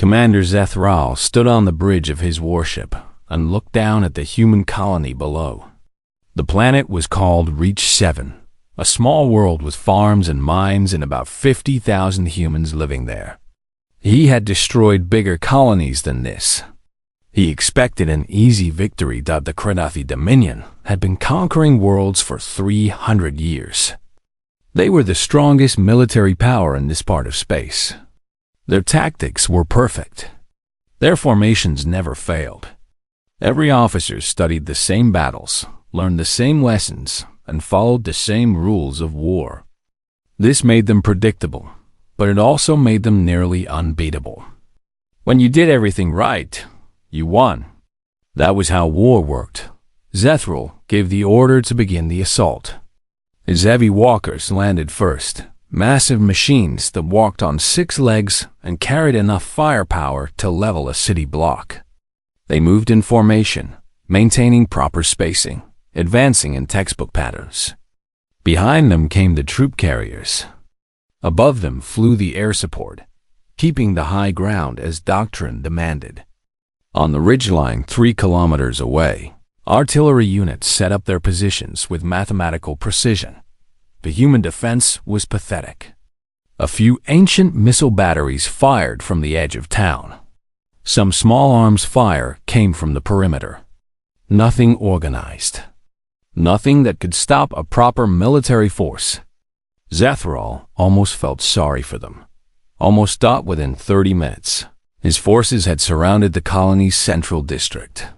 Commander Zethral stood on the bridge of his warship and looked down at the human colony below. The planet was called Reach 7, a small world with farms and mines and about 50,000 humans living there. He had destroyed bigger colonies than this. He expected an easy victory that the Kredathi Dominion had been conquering worlds for 300 years. They were the strongest military power in this part of space. Their tactics were perfect. Their formations never failed. Every officer studied the same battles, learned the same lessons, and followed the same rules of war. This made them predictable, but it also made them nearly unbeatable. When you did everything right, you won. That was how war worked. Zethral gave the order to begin the assault. His heavy walkers landed first, massive machines that walked on 6 legs and carried enough firepower to level a city block. They moved in formation, maintaining proper spacing, advancing in textbook patterns. Behind them came the troop carriers. Above them flew the air support, keeping the high ground as doctrine demanded. On the ridgeline 3 kilometers away, artillery units set up their positions with mathematical precision. The human defense was pathetic. A few ancient missile batteries fired from the edge of town. Some small arms fire came from the perimeter. Nothing organized. Nothing that could stop a proper military force. Zethral almost felt sorry for them. Almost stopped within 30 minutes. His forces had surrounded the colony's central district.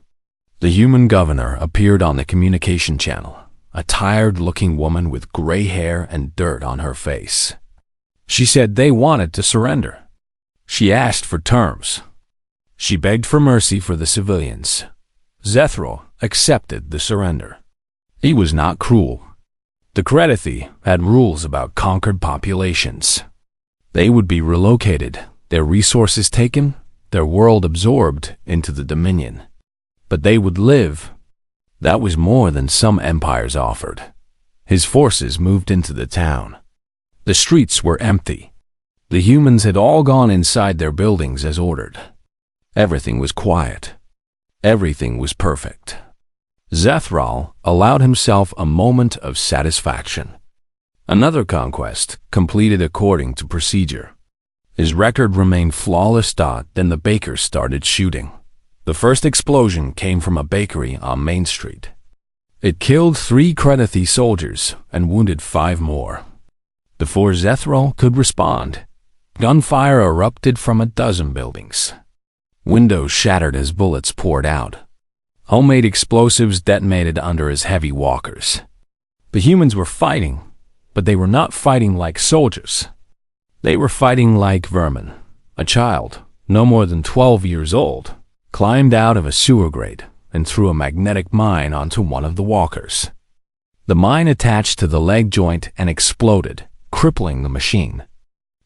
The human governor appeared on the communication channel, a tired-looking woman with gray hair and dirt on her face. She said they wanted to surrender. She asked for terms. She begged for mercy for the civilians. Zethral accepted the surrender. He was not cruel. The Kredathi had rules about conquered populations. They would be relocated, their resources taken, their world absorbed into the Dominion. But they would live. That was more than some empires offered. His forces moved into the town. The streets were empty. The humans had all gone inside their buildings as ordered. Everything was quiet. Everything was perfect. Zethral allowed himself a moment of satisfaction. Another conquest, completed according to procedure. His record remained flawless. Then the bakers started shooting. The first explosion came from a bakery on Main Street. It killed 3 Kredathi soldiers and wounded 5 more. Before Zethral could respond, gunfire erupted from a dozen buildings. Windows shattered as bullets poured out. Homemade explosives detonated under his heavy walkers. The humans were fighting, but they were not fighting like soldiers. They were fighting like vermin. A child, no more than 12 years old, climbed out of a sewer grate and threw a magnetic mine onto one of the walkers. The mine attached to the leg joint and exploded, crippling the machine.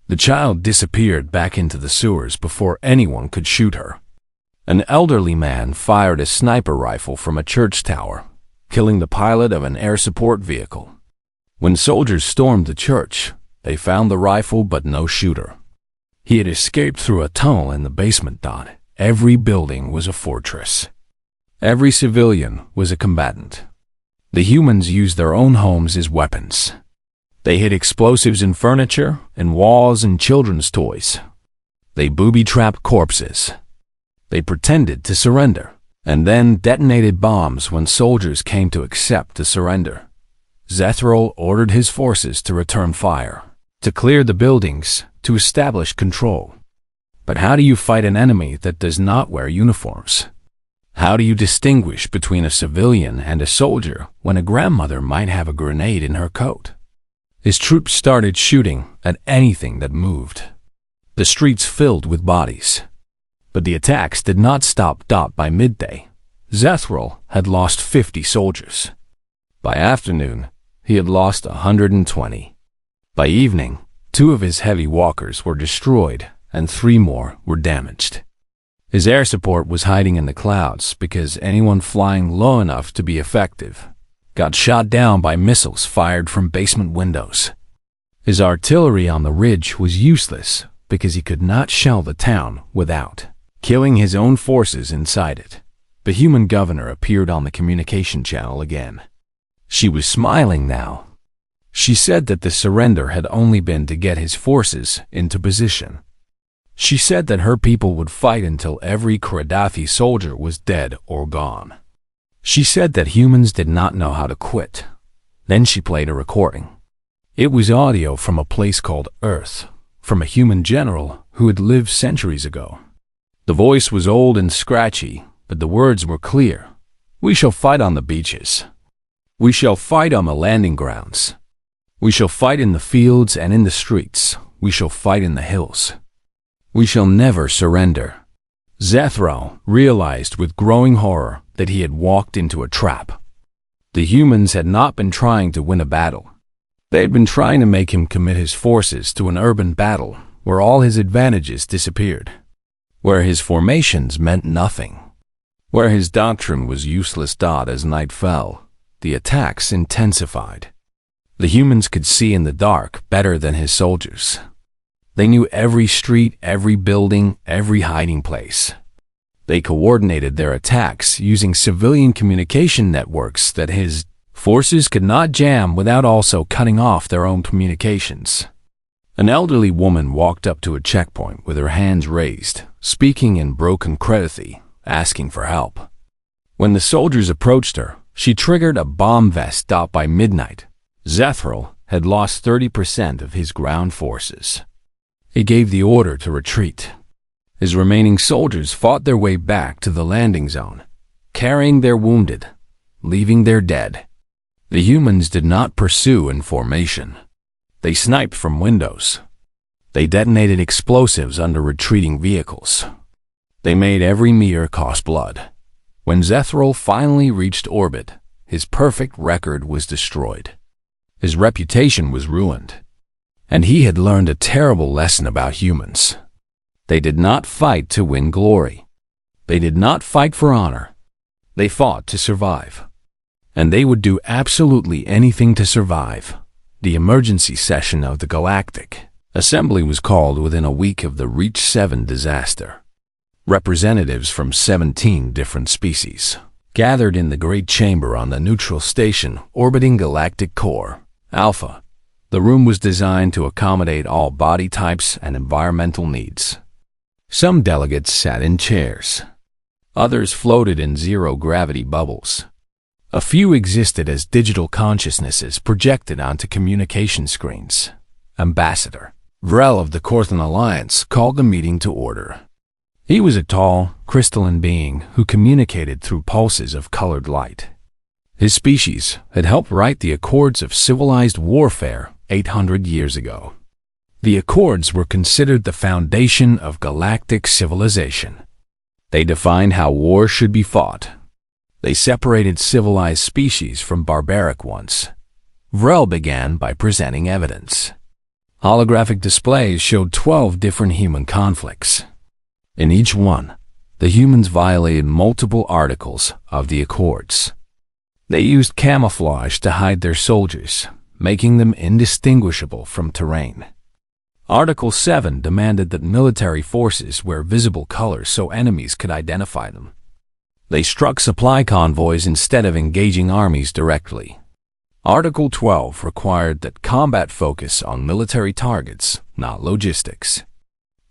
The child disappeared back into the sewers before anyone could shoot her. An elderly man fired a sniper rifle from a church tower, killing the pilot of an air support vehicle. When soldiers stormed the church, they found the rifle but no shooter. He had escaped through a tunnel in the basement. Every building was a fortress. Every civilian was a combatant. The humans used their own homes as weapons. They hid explosives in furniture, in walls, and children's toys. They booby-trapped corpses. They pretended to surrender, and then detonated bombs when soldiers came to accept the surrender. Zethral ordered his forces to return fire, to clear the buildings, to establish control. But how do you fight an enemy that does not wear uniforms? How do you distinguish between a civilian and a soldier when a grandmother might have a grenade in her coat? His troops started shooting at anything that moved. The streets filled with bodies. But the attacks did not stop. By midday, Zethral had lost 50 soldiers. By afternoon, he had lost 120. By evening, 2 of his heavy walkers were destroyed and 3 more were damaged. His air support was hiding in the clouds because anyone flying low enough to be effective got shot down by missiles fired from basement windows. His artillery on the ridge was useless because he could not shell the town without killing his own forces inside it. The human governor appeared on the communication channel again. She was smiling now. She said that the surrender had only been to get his forces into position. She said that her people would fight until every Kradathi soldier was dead or gone. She said that humans did not know how to quit. Then she played a recording. It was audio from a place called Earth, from a human general who had lived centuries ago. The voice was old and scratchy, but the words were clear. We shall fight on the beaches. We shall fight on the landing grounds. We shall fight in the fields and in the streets. We shall fight in the hills. We shall never surrender. Zethral realized with growing horror that he had walked into a trap. The humans had not been trying to win a battle. They had been trying to make him commit his forces to an urban battle where all his advantages disappeared, where his formations meant nothing, where his doctrine was useless. As night fell, the attacks intensified. The humans could see in the dark better than his soldiers. They knew every street, every building, every hiding place. They coordinated their attacks using civilian communication networks that his forces could not jam without also cutting off their own communications. An elderly woman walked up to a checkpoint with her hands raised, speaking in broken Kradathi, asking for help. When the soldiers approached her, she triggered a bomb vest. By midnight, Zethral had lost 30% of his ground forces. He gave the order to retreat. His remaining soldiers fought their way back to the landing zone, carrying their wounded, leaving their dead. The humans did not pursue in formation. They sniped from windows. They detonated explosives under retreating vehicles. They made every meter cost blood. When Zethral finally reached orbit, his perfect record was destroyed. His reputation was ruined. And he had learned a terrible lesson about humans. They did not fight to win glory. They did not fight for honor. They fought to survive. And they would do absolutely anything to survive. The emergency session of the Galactic Assembly was called within a week of the Reach 7 disaster. Representatives from 17 different species gathered in the Great Chamber on the neutral station orbiting Galactic Core, Alpha. The room was designed to accommodate all body types and environmental needs. Some delegates sat in chairs. Others floated in zero-gravity bubbles. A few existed as digital consciousnesses projected onto communication screens. Ambassador Vrel of the Korthan Alliance called the meeting to order. He was a tall, crystalline being who communicated through pulses of colored light. His species had helped write the Accords of Civilized Warfare 800 years ago. The Accords were considered the foundation of galactic civilization. They defined how war should be fought. They separated civilized species from barbaric ones. Vrel began by presenting evidence. Holographic displays showed 12 different human conflicts. In each one, the humans violated multiple articles of the Accords. They used camouflage to hide their soldiers, making them indistinguishable from terrain. Article 7 demanded that military forces wear visible colors so enemies could identify them. They struck supply convoys instead of engaging armies directly. Article 12 required that combat focus on military targets, not logistics.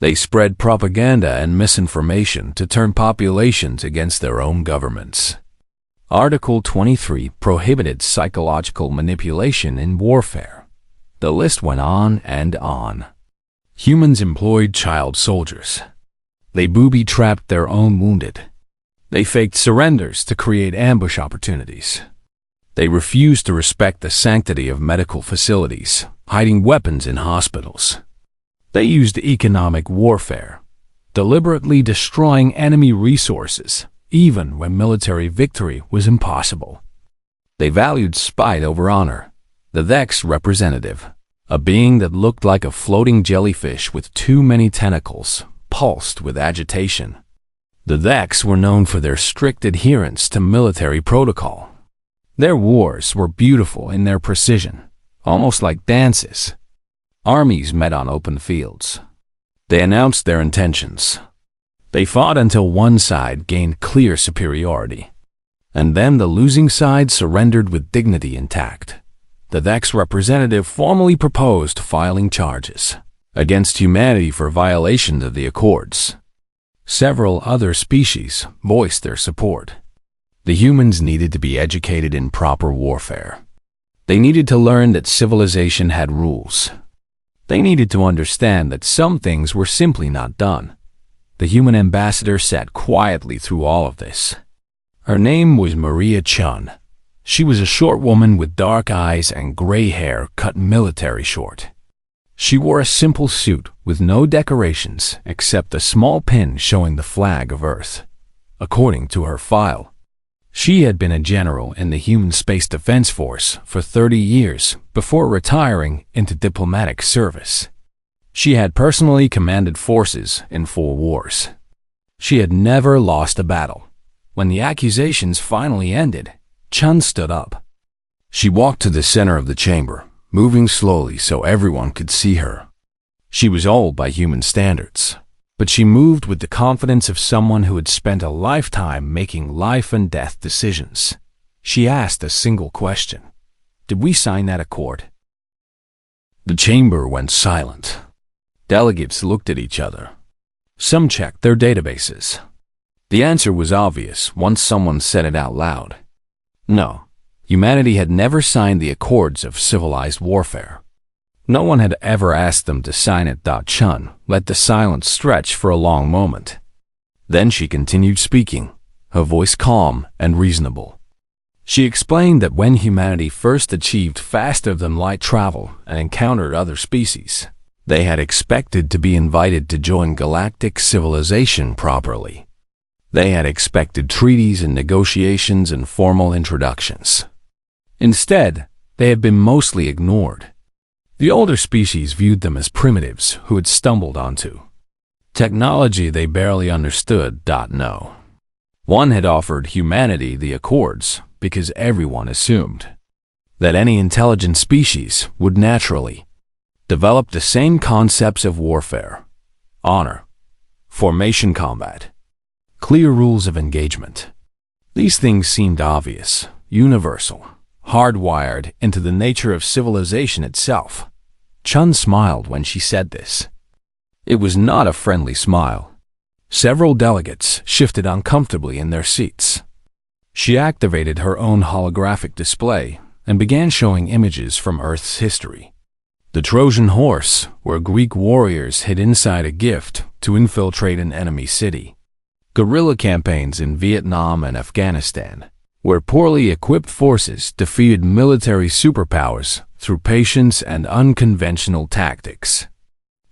They spread propaganda and misinformation to turn populations against their own governments. Article 23 prohibited psychological manipulation in warfare. The list went on and on. Humans employed child soldiers. They booby-trapped their own wounded. They faked surrenders to create ambush opportunities. They refused to respect the sanctity of medical facilities, hiding weapons in hospitals. They used economic warfare, deliberately destroying enemy resources, even when military victory was impossible. They valued spite over honor. The Vex representative, a being that looked like a floating jellyfish with too many tentacles, pulsed with agitation. The Vex were known for their strict adherence to military protocol. Their wars were beautiful in their precision, almost like dances. Armies met on open fields. They announced their intentions. They fought until one side gained clear superiority, and then the losing side surrendered with dignity intact. The Vex representative formally proposed filing charges against humanity for violation of the Accords. Several other species voiced their support. The humans needed to be educated in proper warfare. They needed to learn that civilization had rules. They needed to understand that some things were simply not done. The human ambassador sat quietly through all of this. Her name was Maria Chun. She was a short woman with dark eyes and gray hair cut military short. She wore a simple suit with no decorations except a small pin showing the flag of Earth. According to her file, she had been a general in the Human Space Defense Force for 30 years before retiring into diplomatic service. She had personally commanded forces in 4 wars. She had never lost a battle. When the accusations finally ended, Chun stood up. She walked to the center of the chamber, moving slowly so everyone could see her. She was old by human standards, but she moved with the confidence of someone who had spent a lifetime making life and death decisions. She asked a single question. Did we sign that accord? The chamber went silent. Delegates looked at each other. Some checked their databases. The answer was obvious once someone said it out loud. No, humanity had never signed the Accords of Civilized Warfare. No one had ever asked them to sign it. Chun let the silence stretch for a long moment. Then she continued speaking, her voice calm and reasonable. She explained that when humanity first achieved faster-than-light travel and encountered other species, they had expected to be invited to join galactic civilization properly. They had expected treaties and negotiations and formal introductions. Instead, they had been mostly ignored. The older species viewed them as primitives who had stumbled onto technology they barely understood. No. One had offered humanity the Accords because everyone assumed that any intelligent species would naturally develop the same concepts of warfare, honor, formation combat, clear rules of engagement. These things seemed obvious, universal, hardwired into the nature of civilization itself. Chun smiled when she said this. It was not a friendly smile. Several delegates shifted uncomfortably in their seats. She activated her own holographic display and began showing images from Earth's history. The Trojan horse, where Greek warriors hid inside a gift to infiltrate an enemy city. Guerrilla campaigns in Vietnam and Afghanistan, where poorly equipped forces defeated military superpowers through patience and unconventional tactics.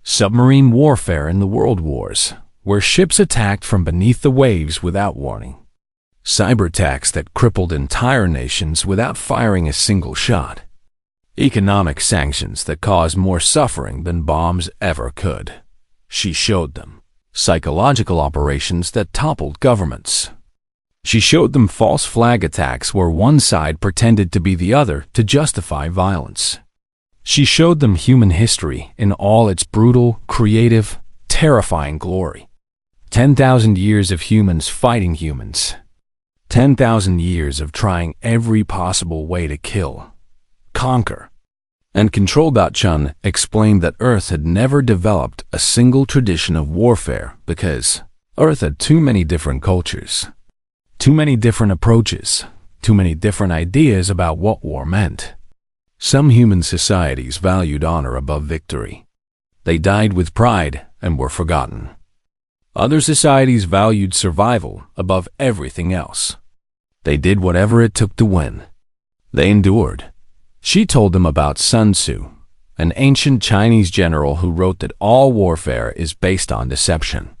Submarine warfare in the World Wars, where ships attacked from beneath the waves without warning. Cyber attacks that crippled entire nations without firing a single shot. Economic sanctions that caused more suffering than bombs ever could. She showed them psychological operations that toppled governments. She showed them false flag attacks where one side pretended to be the other to justify violence. She showed them human history in all its brutal, creative, terrifying glory. 10,000 years of humans fighting humans. 10,000 years of trying every possible way to kill, conquer, and control. Chun explained that Earth had never developed a single tradition of warfare because Earth had too many different cultures, too many different approaches, too many different ideas about what war meant. Some human societies valued honor above victory. They died with pride and were forgotten. Other societies valued survival above everything else. They did whatever it took to win. They endured. She told them about Sun Tzu, an ancient Chinese general who wrote that all warfare is based on deception.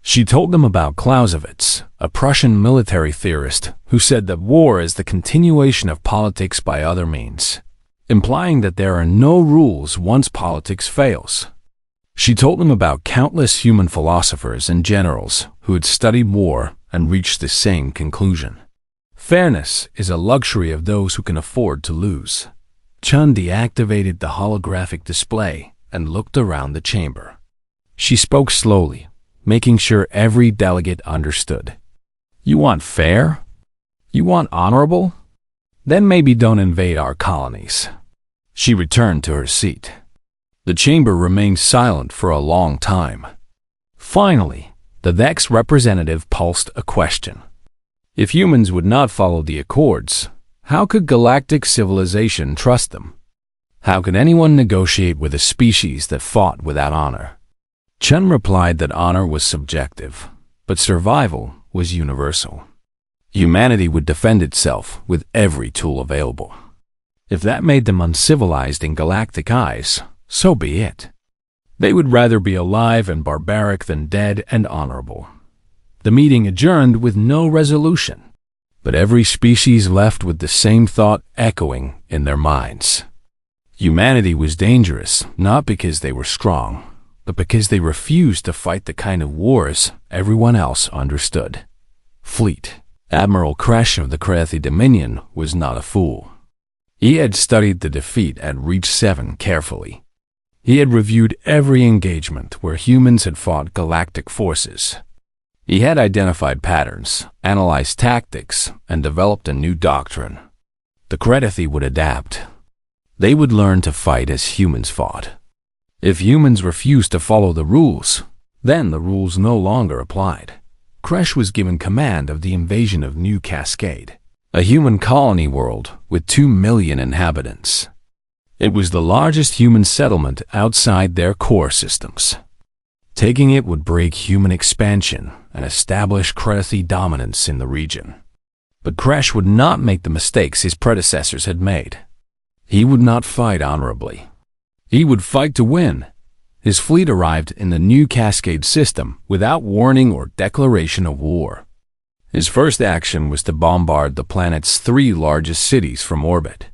She told them about Clausewitz, a Prussian military theorist who said that war is the continuation of politics by other means, implying that there are no rules once politics fails. She told them about countless human philosophers and generals who had studied war and reached the same conclusion. Fairness is a luxury of those who can afford to lose. Chun deactivated the holographic display and looked around the chamber. She spoke slowly, making sure every delegate understood. You want fair? You want honorable? Then maybe don't invade our colonies. She returned to her seat. The chamber remained silent for a long time. Finally, the Vex representative pulsed a question. If humans would not follow the Accords, how could galactic civilization trust them? How could anyone negotiate with a species that fought without honor? Chen replied that honor was subjective, but survival was universal. Humanity would defend itself with every tool available. If that made them uncivilized in galactic eyes, so be it. They would rather be alive and barbaric than dead and honorable. The meeting adjourned with no resolution, but every species left with the same thought echoing in their minds. Humanity was dangerous not because they were strong, but because they refused to fight the kind of wars everyone else understood. Fleet. Admiral Kresh of the Krethi Dominion was not a fool. He had studied the defeat at Reach 7 carefully. He had reviewed every engagement where humans had fought galactic forces. He had identified patterns, analyzed tactics, and developed a new doctrine. The Krethi would adapt. They would learn to fight as humans fought. If humans refused to follow the rules, then the rules no longer applied. Kresh was given command of the invasion of New Cascade, a human colony world with 2 million inhabitants. It was the largest human settlement outside their core systems. Taking it would break human expansion and establish Krethi dominance in the region. But Kresh would not make the mistakes his predecessors had made. He would not fight honorably. He would fight to win. His fleet arrived in the New Cascade system without warning or declaration of war. His first action was to bombard the planet's 3 largest cities from orbit.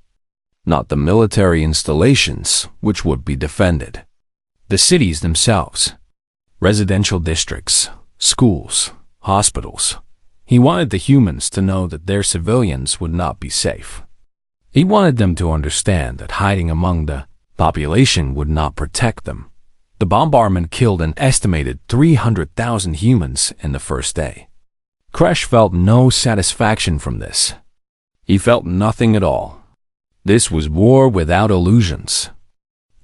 Not the military installations, which would be defended. The cities themselves. Residential districts, schools, hospitals. He wanted the humans to know that their civilians would not be safe. He wanted them to understand that hiding among the population would not protect them. The bombardment killed an estimated 300,000 humans in the first day. Kresh felt no satisfaction from this. He felt nothing at all. This was war without illusions.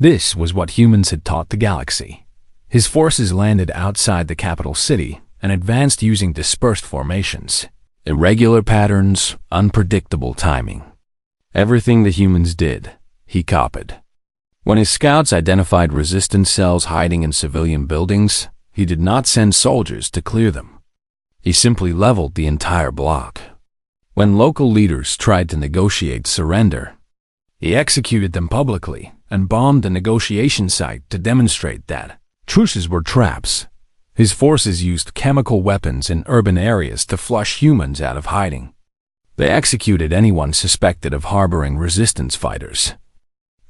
This was what humans had taught the galaxy. His forces landed outside the capital city and advanced using dispersed formations, irregular patterns, unpredictable timing. Everything the humans did, he copied. When his scouts identified resistance cells hiding in civilian buildings, he did not send soldiers to clear them. He simply leveled the entire block. When local leaders tried to negotiate surrender, he executed them publicly and bombed the negotiation site to demonstrate that truces were traps. His forces used chemical weapons in urban areas to flush humans out of hiding. They executed anyone suspected of harboring resistance fighters.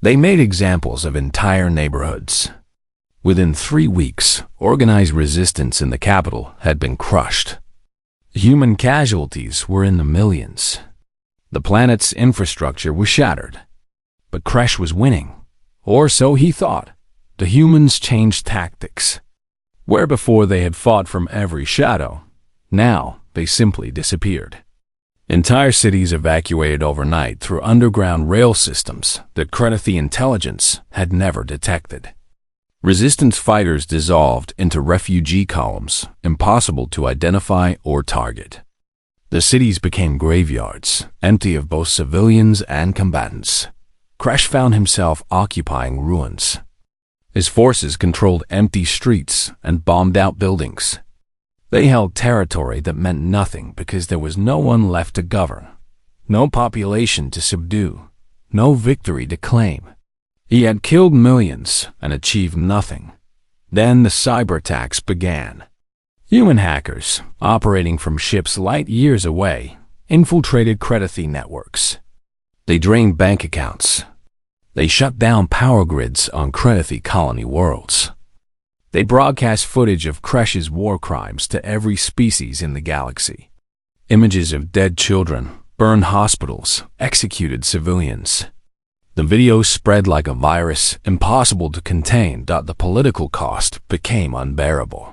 They made examples of entire neighborhoods. Within 3 weeks, organized resistance in the capital had been crushed. Human casualties were in the millions. The planet's infrastructure was shattered. But Kresh was winning, or so he thought. The humans changed tactics. Where before they had fought from every shadow, now they simply disappeared. Entire cities evacuated overnight through underground rail systems that Krethi intelligence had never detected. Resistance fighters dissolved into refugee columns, impossible to identify or target. The cities became graveyards, empty of both civilians and combatants. Kresh found himself occupying ruins. His forces controlled empty streets and bombed out buildings. They held territory that meant nothing because there was no one left to govern, no population to subdue, no victory to claim. He had killed millions and achieved nothing. Then the cyber attacks began. Human hackers, operating from ships light years away, infiltrated Krethi networks. They drained bank accounts. They shut down power grids on Krethi colony worlds. They broadcast footage of Kresh's war crimes to every species in the galaxy. Images of dead children, burned hospitals, executed civilians. The video spread like a virus, impossible to contain. The political cost became unbearable.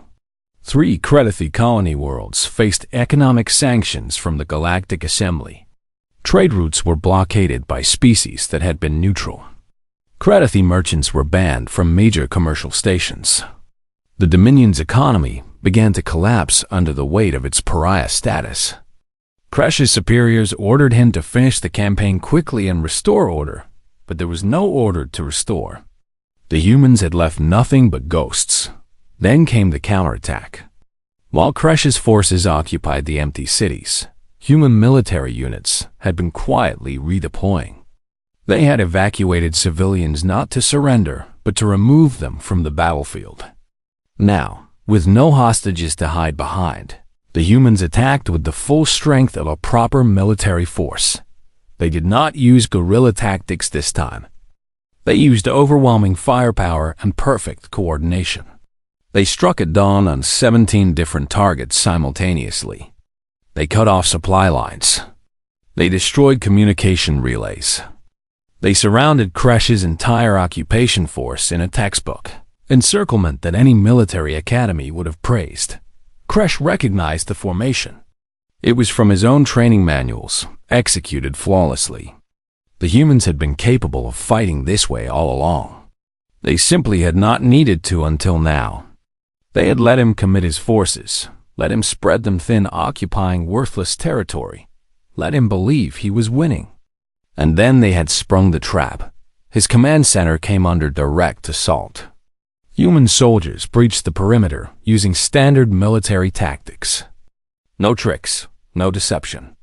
3 Cretaceous colony worlds faced economic sanctions from the Galactic Assembly. Trade routes were blockaded by species that had been neutral. Cretaceous merchants were banned from major commercial stations. The Dominion's economy began to collapse under the weight of its pariah status. Kresh's superiors ordered him to finish the campaign quickly and restore order, but there was no order to restore. The humans had left nothing but ghosts. Then came the counterattack. While Kresh's forces occupied the empty cities, human military units had been quietly redeploying. They had evacuated civilians not to surrender, but to remove them from the battlefield. Now, with no hostages to hide behind, the humans attacked with the full strength of a proper military force. They did not use guerrilla tactics this time. They used overwhelming firepower and perfect coordination. They struck at dawn on 17 different targets simultaneously. They cut off supply lines. They destroyed communication relays. They surrounded Kresh's entire occupation force in a textbook encirclement that any military academy would have praised. Kresh recognized the formation. It was from his own training manuals, executed flawlessly. The humans had been capable of fighting this way all along. They simply had not needed to until now. They had let him commit his forces, let him spread them thin, occupying worthless territory, let him believe he was winning. And then they had sprung the trap. His command center came under direct assault. Human soldiers breached the perimeter using standard military tactics. No tricks, no deception.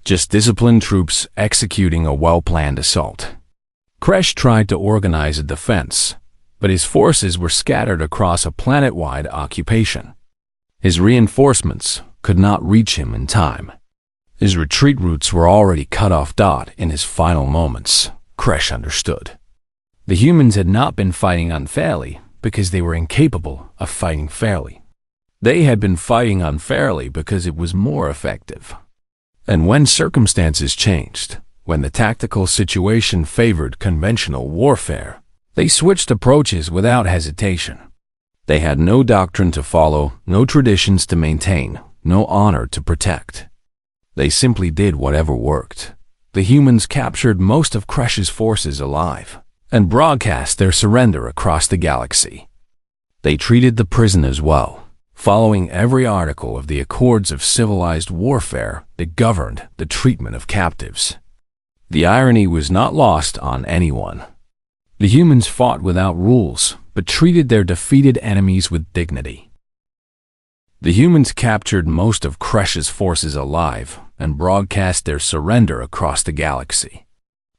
Just disciplined troops executing a well-planned assault. Kresh tried to organize a defense, but his forces were scattered across a planet-wide occupation. His reinforcements could not reach him in time. His retreat routes were already cut off. In his final moments, Kresh understood. The humans had not been fighting unfairly because they were incapable of fighting fairly. They had been fighting unfairly because it was more effective. And when circumstances changed, when the tactical situation favored conventional warfare, they switched approaches without hesitation. They had no doctrine to follow, no traditions to maintain, no honor to protect. They simply did whatever worked. The humans captured most of Kresh's forces alive and broadcast their surrender across the galaxy. They treated the prisoners well, following every article of the Accords of Civilized Warfare that governed the treatment of captives. The irony was not lost on anyone. The humans fought without rules, but treated their defeated enemies with dignity. The humans captured most of Kresh's forces alive and broadcast their surrender across the galaxy.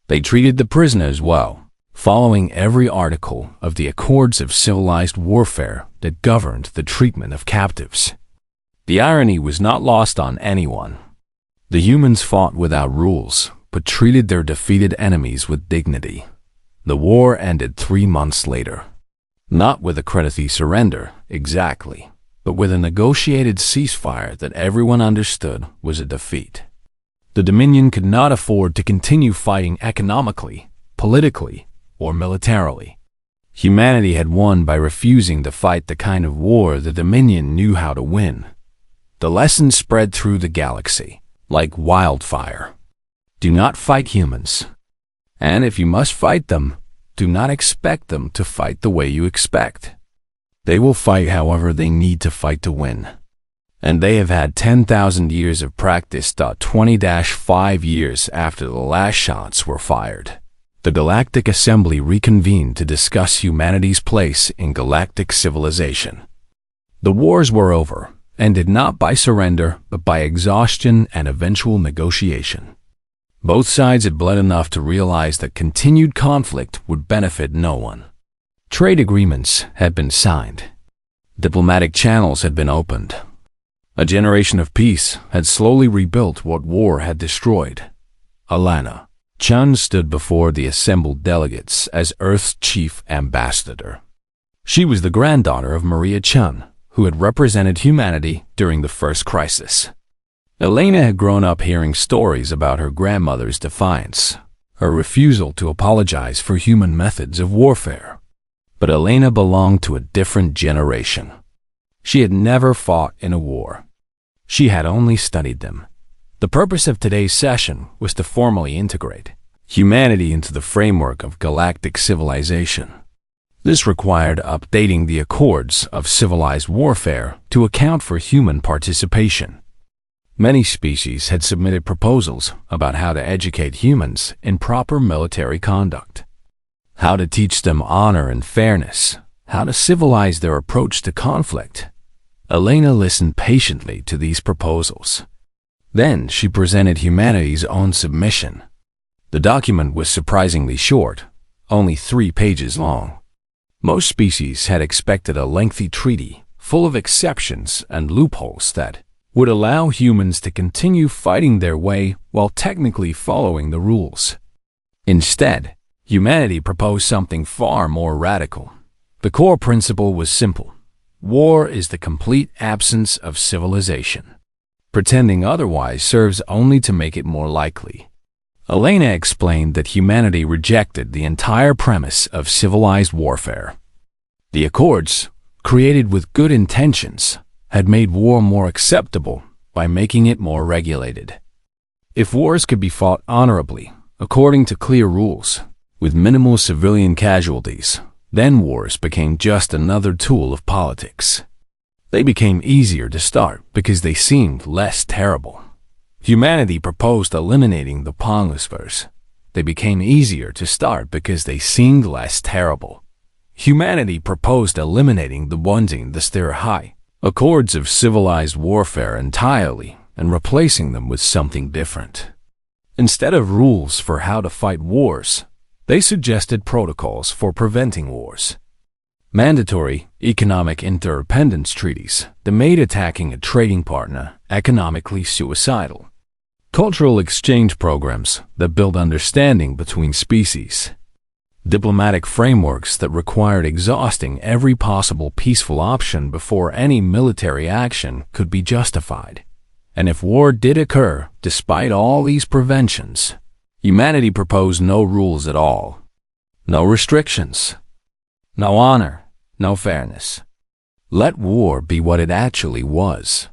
They treated the prisoners well, following every article of the Accords of Civilized Warfare that governed the treatment of captives. The irony was not lost on anyone. The humans fought without rules, but treated their defeated enemies with dignity. The war ended 3 months later. Not with a Cretaceous surrender, exactly, but with a negotiated ceasefire that everyone understood was a defeat. The Dominion could not afford to continue fighting economically, politically, or militarily. Humanity had won by refusing to fight the kind of war the Dominion knew how to win. The lesson spread through the galaxy, like wildfire. Do not fight humans. And if you must fight them, do not expect them to fight the way you expect. They will fight however they need to fight to win. And they have had 10,000 years of practice. 20-5 years after the last shots were fired, the Galactic Assembly reconvened to discuss humanity's place in galactic civilization. The wars were over, ended not by surrender, but by exhaustion and eventual negotiation. Both sides had bled enough to realize that continued conflict would benefit no one. Trade agreements had been signed. Diplomatic channels had been opened. A generation of peace had slowly rebuilt what war had destroyed. Alana Chun stood before the assembled delegates as Earth's chief ambassador. She was the granddaughter of Maria Chun, who had represented humanity during the first crisis. Elena had grown up hearing stories about her grandmother's defiance, her refusal to apologize for human methods of warfare. But Elena belonged to a different generation. She had never fought in a war. She had only studied them. The purpose of today's session was to formally integrate humanity into the framework of galactic civilization. This required updating the accords of civilized warfare to account for human participation. Many species had submitted proposals about how to educate humans in proper military conduct, how to teach them honor and fairness, how to civilize their approach to conflict. Elena listened patiently to these proposals. Then she presented humanity's own submission. The document was surprisingly short, only 3 pages long. Most species had expected a lengthy treaty full of exceptions and loopholes that would allow humans to continue fighting their way while technically following the rules. Instead, humanity proposed something far more radical. The core principle was simple. War is the complete absence of civilization. Pretending otherwise serves only to make it more likely. Elena explained that humanity rejected the entire premise of civilized warfare. The accords, created with good intentions, had made war more acceptable by making it more regulated. If wars could be fought honorably, according to clear rules, with minimal civilian casualties, then wars became just another tool of politics. They became easier to start because they seemed less terrible. Humanity proposed eliminating the pointless wars. They became easier to start because they seemed less terrible. Humanity proposed eliminating the wanting the stir high accords of civilized warfare entirely and replacing them with something different. Instead of rules for how to fight wars, they suggested protocols for preventing wars. Mandatory economic interdependence treaties that made attacking a trading partner economically suicidal. Cultural exchange programs that build understanding between species. Diplomatic frameworks that required exhausting every possible peaceful option before any military action could be justified. And if war did occur, despite all these preventions, humanity proposed no rules at all. No restrictions. No honor. No fairness. Let war be what it actually was.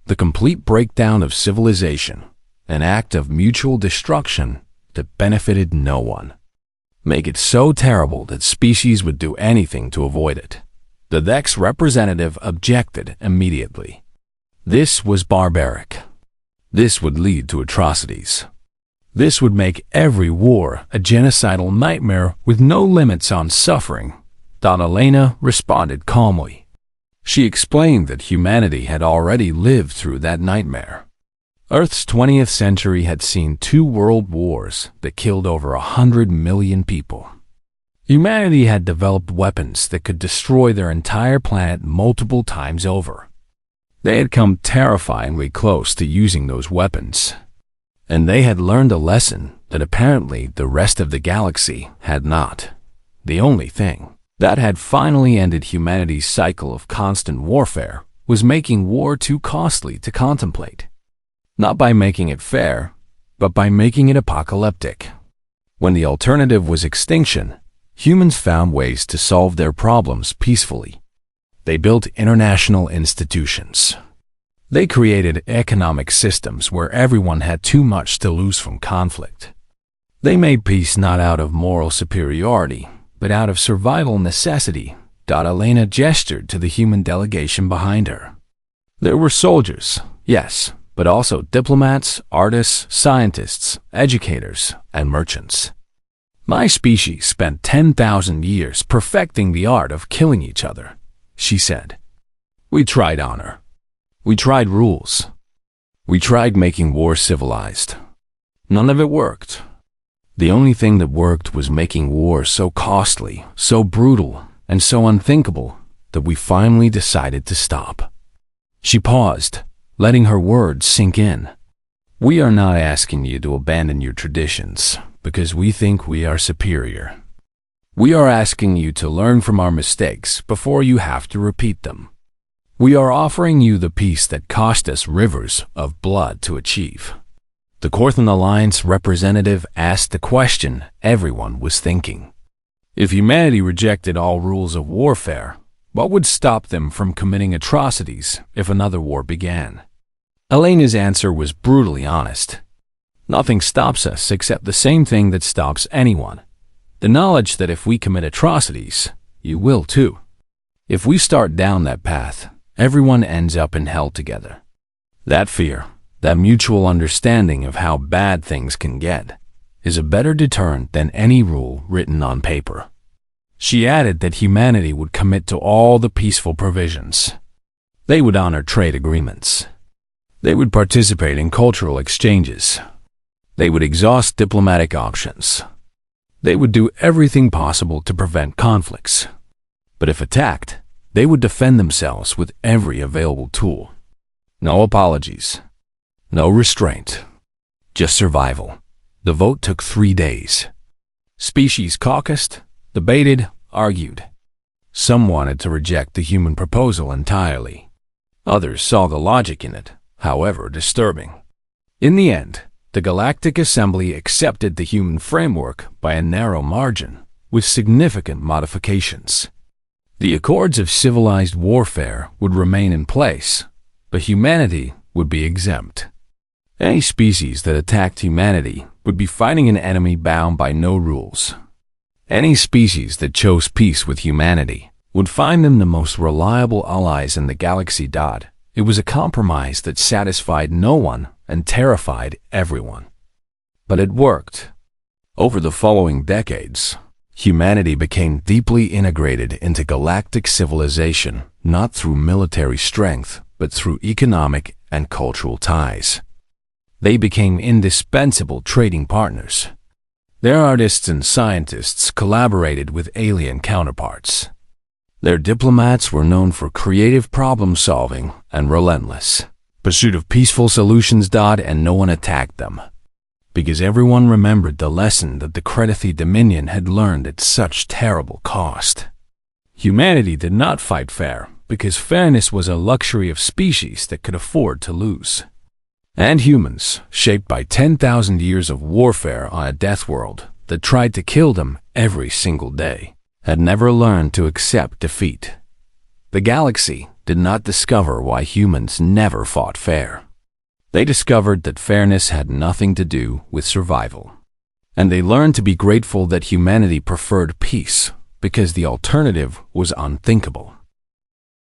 The complete breakdown of civilization, an act of mutual destruction that benefited no one. Make it so terrible that species would do anything to avoid it. The Dex representative objected immediately. This was barbaric. This would lead to atrocities. This would make every war a genocidal nightmare with no limits on suffering. Elena responded calmly. She explained that humanity had already lived through that nightmare. Earth's 20th century had seen 2 world wars that killed over 100 million people. Humanity had developed weapons that could destroy their entire planet multiple times over. They had come terrifyingly close to using those weapons. And they had learned a lesson that apparently the rest of the galaxy had not. The only thing that had finally ended humanity's cycle of constant warfare was making war too costly to contemplate. Not by making it fair, but by making it apocalyptic. When the alternative was extinction, humans found ways to solve their problems peacefully. They built international institutions. They created economic systems where everyone had too much to lose from conflict. They made peace not out of moral superiority, but out of survival necessity. Elena gestured to the human delegation behind her. There were soldiers, yes, but also diplomats, artists, scientists, educators, and merchants. My species spent 10,000 years perfecting the art of killing each other, she said. We tried honor. We tried rules. We tried making war civilized. None of it worked. The only thing that worked was making war so costly, so brutal, and so unthinkable that we finally decided to stop. She paused, letting her words sink in. We are not asking you to abandon your traditions because we think we are superior. We are asking you to learn from our mistakes before you have to repeat them. We are offering you the peace that cost us rivers of blood to achieve. The Corthan Alliance representative asked the question everyone was thinking. If humanity rejected all rules of warfare, what would stop them from committing atrocities if another war began? Elena's answer was brutally honest. Nothing stops us except the same thing that stops anyone. The knowledge that if we commit atrocities, you will too. If we start down that path, everyone ends up in hell together. That fear, that mutual understanding of how bad things can get, is a better deterrent than any rule written on paper. She added that humanity would commit to all the peaceful provisions. They would honor trade agreements. They would participate in cultural exchanges. They would exhaust diplomatic options. They would do everything possible to prevent conflicts. But if attacked, they would defend themselves with every available tool. No apologies. No restraint. Just survival. The vote took 3 days. Species caucused, debated, argued. Some wanted to reject the human proposal entirely. Others saw the logic in it, however disturbing. In the end, the Galactic Assembly accepted the human framework by a narrow margin, with significant modifications. The Accords of Civilized Warfare would remain in place, but humanity would be exempt. Any species that attacked humanity would be fighting an enemy bound by no rules. Any species that chose peace with humanity would find them the most reliable allies in the galaxy. It was a compromise that satisfied no one and terrified everyone. But it worked. Over the following decades, humanity became deeply integrated into galactic civilization, not through military strength, but through economic and cultural ties. They became indispensable trading partners. Their artists and scientists collaborated with alien counterparts. Their diplomats were known for creative problem-solving and relentless pursuit of peaceful solutions. And no one attacked them, because everyone remembered the lesson that the Credithi Dominion had learned at such terrible cost. Humanity did not fight fair, because fairness was a luxury of species that could afford to lose. And humans, shaped by 10,000 years of warfare on a death world that tried to kill them every single day, had never learned to accept defeat. The galaxy did not discover why humans never fought fair. They discovered that fairness had nothing to do with survival. And they learned to be grateful that humanity preferred peace, because the alternative was unthinkable.